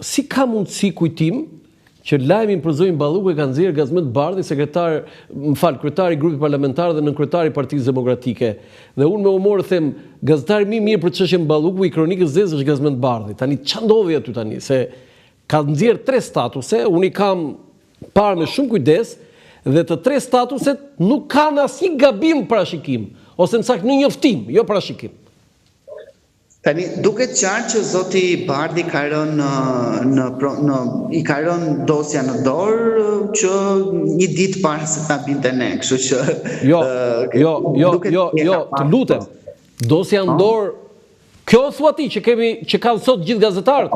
si ka mundësi kujtim që lajmin për zonjën Balluku e ka nxjerrë Gazmet Bardhi, kryetari i grupit parlamentar dhe nënkryetari i Partisë Demokratike. Dhe unë me humor them, gazetari më i mirë për çështjen Balluku i Kronikës Zezë është Gazmet Bardhi. Tani ç'a ndodhi aty tani? Se ka nxjerrë 3 statuse, unë i kam parë me shumë kujdes, dhe të 3 statuset nuk kanë asnjë gabim parashikim, ose në saktë në njoftim, jo parashikim. Tani, duket qartë që zoti Bardhi ka i ka rënë dosja në dorë që një ditë para se ta binte ne, kështu që Jo, të lutem. Dosja në dorë, kjo thua ti që kanë sot gjithë gazetarët.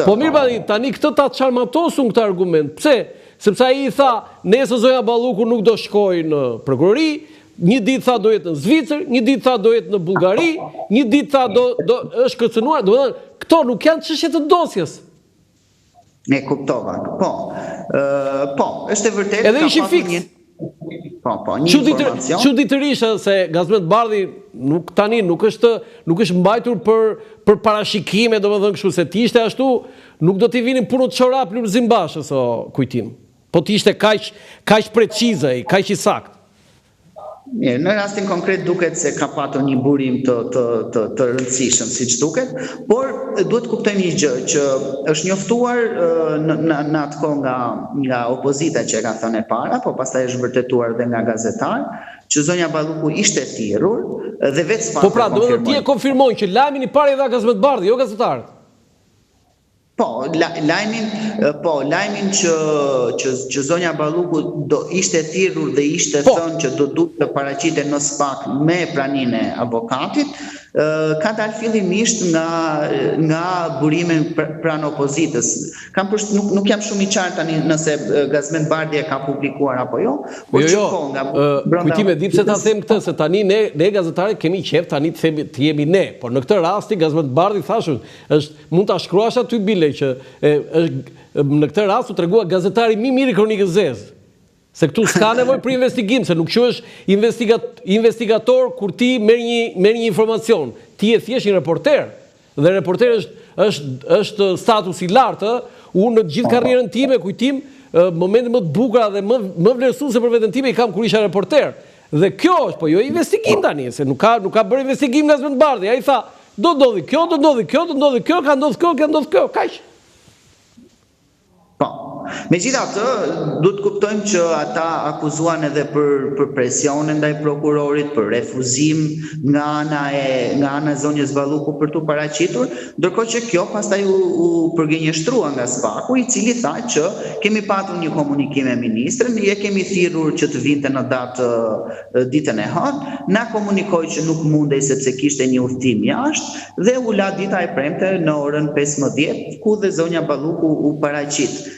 Po mirë tani këtë ta çarmatosun këtë argument. Pse? Sepse ai i tha, nesër zonja Balluku nuk do shkojë në prokurori, një ditë tha do jetë në Zvicër, një ditë tha do jetë në Bullgari, një ditë tha do është kërcënuar. Domethënë, këto nuk janë çështje të dosjes. Ne kuptova. Po, është e vërtetë. Edhe ishi fiks. Po, një informacion. Çuditërisht se Gazmet Bardhi nuk është mbajtur për parashikime, domethënë kështu se ti ishte ashtu, nuk do t'i vinin punët çorap Lulzim Bashës o kujtim. Po ti ishte kaq precize, kaq i saktë. Mirë, në rastin konkret duket se ka patur një burim të rëndësishëm, siç duket, por duhet kuptojmë një gjë, që është njoftuar në atë kohë nga opozita që e ka thënë e para, po pastaj është vërtetuar dhe nga gazetar, që zonja Balluku ishte thirrur dhe vetë Po pra, domethënë ti e konfirmon që lajmin i parë i dha Gazmet Bardhi, jo gazetarët. Po, lajmin që zonja Balluku ishte thirrur dhe ishte thënë që do duhet të paraqiten në SPAK me praninë e avokatit, ka dalë fillimisht nga burime pranë opozitës. Nuk jam shumë i qartë tani nëse Gazmet Bardhi e ka publikuar apo jo. Kujtime, di pse ta them këtë, se tani ne gazetarët kemi qef tani të jemi ne, por në këtë rasti Gazmet Bardhi thashun, mund ta shkruash aty bile që në këtë rast u tregua gazetari më i mirë i Kronikës Zezë. Se këtu s'ka nevojë për investigim, se nuk quhesh investigator kur ti merr një informacion. Ti je thjesht një reporter, dhe reporter është status i lartë. Unë në gjithë karrierën time, kujtim, momentet më të bukura dhe më vlerësuese për veten time i kam kur isha reporter. Dhe kjo është, po jo investigim tani, se nuk ka bërë investigim Gazmet Bardhi. Ai tha, do ndodhi kjo, do ndodhi kjo, do ndodhi kjo, ka ndodhur kjo, kaq. Po, megjithatë, duhet kuptojmë që ata akuzuan edhe për presione ndaj prokurorit, për refuzim nga ana e zonjës Balluku për t'u paraqitur, ndërkohë që kjo pastaj u përgënjeshtrua nga SPAK-u, i cili tha që kemi patur një komunikim me ministrin, e kemi thirrur që të vinte në datë ditën e hënë, na komunikoi që nuk mundej sepse kishte një udhtim jashtë dhe u la dita e premte në orën 15, ku dhe zonja Balluku u paraqit.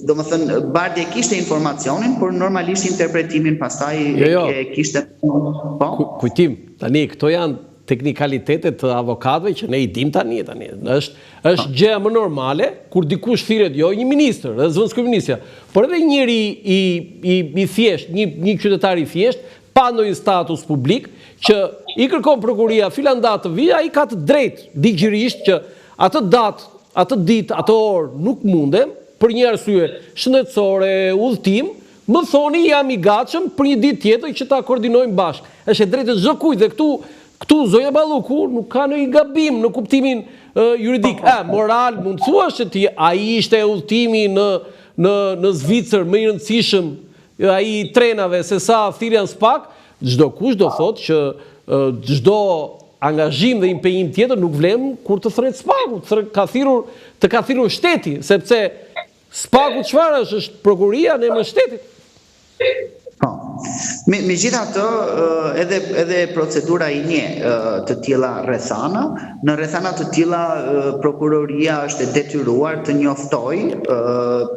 Domethënë Bardhi kishte informacionin, por normalisht interpretimin pastaj e kishte. Kujtim, tani këto janë teknikalitetet të avokatëve që ne i dim tani. Është gjëja më normale kur dikush thirret jo një ministër, dhe zëvendës kryeministja, por edhe njëri i thjesht, një qytetar i thjesht, pa ndonjë status publik, që i kërkon prokuria filan datë të vijë, ai ka të drejtë ligjërisht që atë datë, atë ditë, atë orë nuk mundem, për një arsye shëndetësore, udhëtim, më thoni jam i gatshëm për një ditë tjetër që ta koordinojmë bashkë. Është e drejtë çdo kujt dhe këtu zonja Balluku nuk ka ndonjë gabim në kuptimin juridik. Moral mund të thuash që ai ishte udhëtimi në Zvicër më i rëndësishëm, ai i trenave se sa thirrja në SPAK, çdo kush do thotë që çdo angazhim dhe impenjim tjetër nuk vlen kur të thret SPAK-u, të ka thirrur shteti, sepse SPAK-u çfarë është prokuria në emër shtetit? Po. Megjithatë, edhe procedura i një të tilla rrethana, në rrethana të tilla prokuroria është e detyruar të njoftojë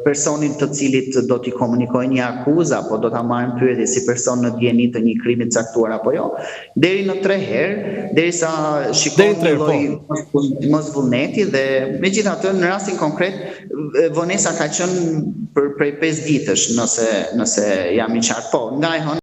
personin të cilit do t'i komunikojë një akuzë apo do ta marrin pyetje si person në dieni të një krimi të caktuar apo jo, deri në 3 herë, derisa shikojnë një lloj mosvullneti dhe megjithatë në rastin konkret vonesa ka qenë prej 5 ditësh nëse jam i qartë. Po, nga e hënë